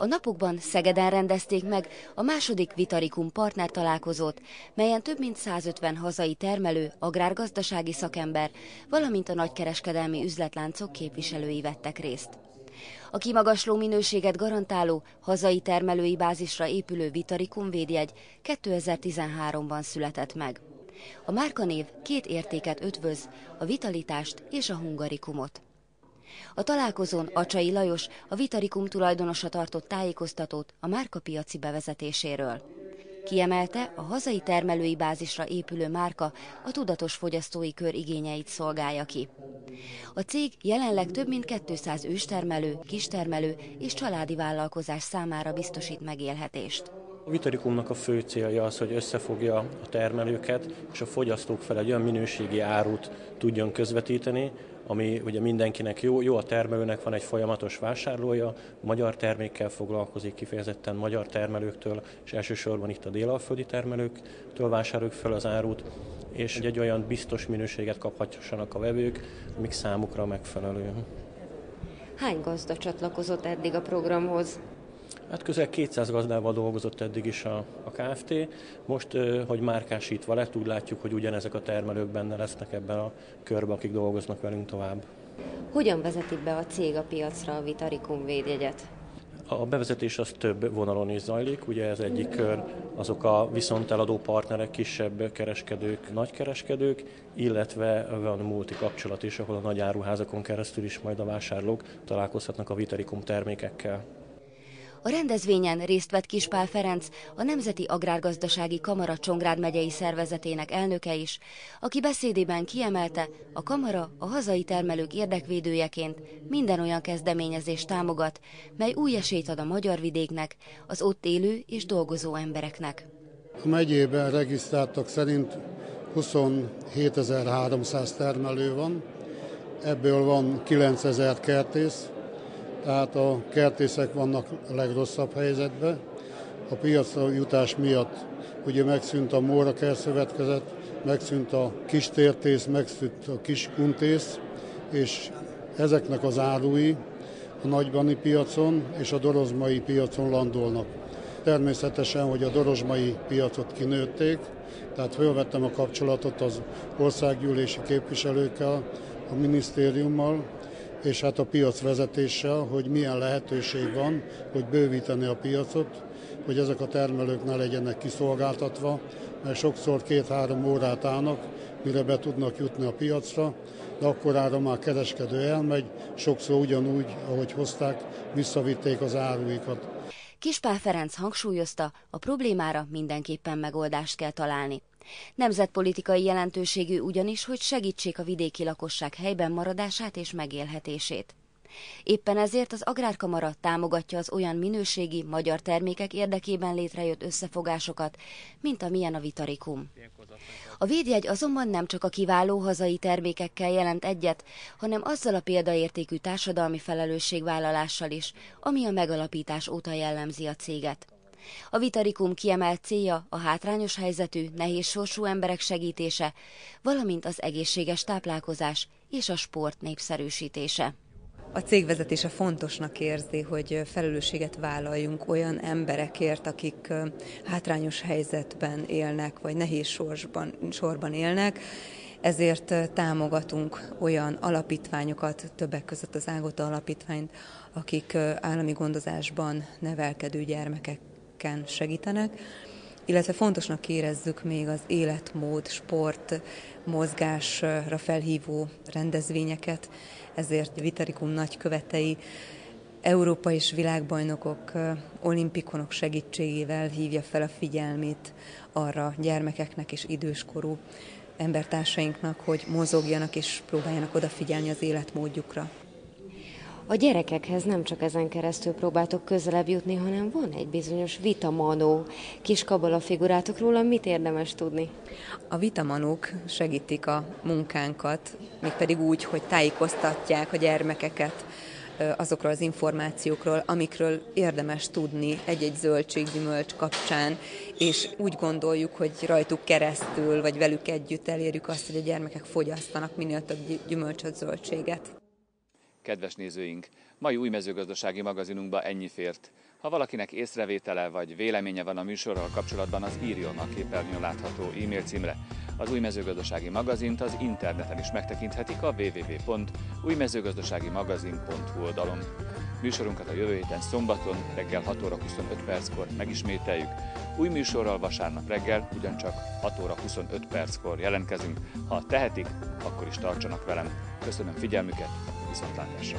A napokban Szegeden rendezték meg a második Vitarikum partner találkozót, melyen több mint 150 hazai termelő, agrárgazdasági szakember, valamint a nagykereskedelmi üzletláncok képviselői vettek részt. A kimagasló minőséget garantáló, hazai termelői bázisra épülő Vitarikum védjegy 2013-ban született meg. A márkanév két értéket ötvöz, a vitalitást és a hungarikumot. A találkozón Acsai Lajos, a Vitarikum tulajdonosa tartott tájékoztatót a márkapiaci bevezetéséről. Kiemelte, a hazai termelői bázisra épülő márka a tudatos fogyasztói kör igényeit szolgálja ki. A cég jelenleg több mint 200 őstermelő, kistermelő és családi vállalkozás számára biztosít megélhetést. A Vitarikumnak a fő célja az, hogy összefogja a termelőket, és a fogyasztók fel egy olyan minőségi árut tudjon közvetíteni, ami ugye mindenkinek jó a termelőnek van egy folyamatos vásárlója, magyar termékkel foglalkozik, kifejezetten magyar termelőktől, és elsősorban itt a délalföldi termelőktől vásároljuk fel az árut, és egy olyan biztos minőséget kaphassanak a vevők, amik számukra megfelelő. Hány gazda csatlakozott eddig a programhoz? Hát közel 200 gazdával dolgozott eddig is a Kft. Most, hogy márkásítva lett, úgy látjuk, hogy ugyanezek a termelők benne lesznek ebben a körben, akik dolgoznak velünk tovább. Hogyan vezeti be a cég a piacra a Vitarikum védjegyet? A bevezetés az több vonalon is zajlik, ugye ez egyik kör azok a viszonteladó partnerek, kisebb kereskedők, nagykereskedők, illetve van multi kapcsolat is, ahol a nagy áruházakon keresztül is majd a vásárlók találkozhatnak a Vitarikum termékekkel. A rendezvényen részt vett Kispál Ferenc, a Nemzeti Agrárgazdasági Kamara Csongrád megyei szervezetének elnöke is, aki beszédében kiemelte, a kamara a hazai termelők érdekvédőjeként minden olyan kezdeményezést támogat, mely új esélyt ad a magyar vidéknek, az ott élő és dolgozó embereknek. A megyében regisztráltak szerint 27.300 termelő van, ebből van 9.000 kertész, tehát a kertészek vannak a legrosszabb helyzetben. A piacra jutás miatt ugye megszűnt a Mórakert Szövetkezet, megszűnt a kistértész, megszűnt a kiskuntész, és ezeknek az árui a nagybani piacon és a dorozsmai piacon landolnak. Természetesen, hogy a dorozsmai piacot kinőtték, tehát felvettem a kapcsolatot az országgyűlési képviselőkkel, a minisztériummal, és hát a piacvezetéssel, hogy milyen lehetőség van, hogy bővíteni a piacot, hogy ezek a termelők ne legyenek kiszolgáltatva, mert sokszor 2-3 órát állnak, mire be tudnak jutni a piacra, de akkorára már kereskedő elmegy, sokszor ugyanúgy, ahogy hozták, visszavitték az áruikat. Kispál Ferenc hangsúlyozta, a problémára mindenképpen megoldást kell találni. Nemzetpolitikai jelentőségű ugyanis, hogy segítsék a vidéki lakosság helyben maradását és megélhetését. Éppen ezért az Agrárkamara támogatja az olyan minőségi magyar termékek érdekében létrejött összefogásokat, mint amilyen a Vitarikum. A védjegy azonban nem csak a kiváló hazai termékekkel jelent egyet, hanem azzal a példaértékű társadalmi felelősségvállalással is, ami a megalapítás óta jellemzi a céget. A Vitarikum kiemelt célja a hátrányos helyzetű, nehéz sorsú emberek segítése, valamint az egészséges táplálkozás és a sport népszerűsítése. A cégvezetése fontosnak érzi, hogy felelősséget vállaljunk olyan emberekért, akik hátrányos helyzetben élnek, vagy nehéz sorban élnek. Ezért támogatunk olyan alapítványokat, többek között az Ágota Alapítványt, akik állami gondozásban nevelkedő gyermekeken segítenek, illetve fontosnak érezzük még az életmód, sport, mozgásra felhívó rendezvényeket, ezért a Vitarikum nagykövetei, Európa és világbajnokok, olimpikonok segítségével hívja fel a figyelmét arra gyermekeknek és időskorú embertársainknak, hogy mozogjanak és próbáljanak odafigyelni az életmódjukra. A gyerekekhez nem csak ezen keresztül próbáltok közelebb jutni, hanem van egy bizonyos vitamanó kis kabala figurátok róla, mit érdemes tudni? A vitamanók segítik a munkánkat, mégpedig úgy, hogy tájékoztatják a gyermekeket azokról az információkról, amikről érdemes tudni egy-egy zöldséggyümölcs kapcsán, és úgy gondoljuk, hogy rajtuk keresztül, vagy velük együtt elérjük azt, hogy a gyermekek fogyasztanak minél több gyümölcsöt, zöldséget. Kedves nézőink, mai új mezőgazdasági magazinunkba ennyi fért. Ha valakinek észrevétele vagy véleménye van a műsorral kapcsolatban, az írjon a képernyőn látható e-mail címre. Az Új Mezőgazdasági Magazint az interneten is megtekinthetik a www.újmezőgazdaságimagazin.hu oldalon. Műsorunkat a jövő héten szombaton reggel 6 óra 25 perckor megismételjük. Új műsorral vasárnap reggel ugyancsak 6 óra 25 perckor jelentkezünk. Ha tehetik, akkor is tartsanak velem. Köszönöm figyelmüket, viszontlátásra!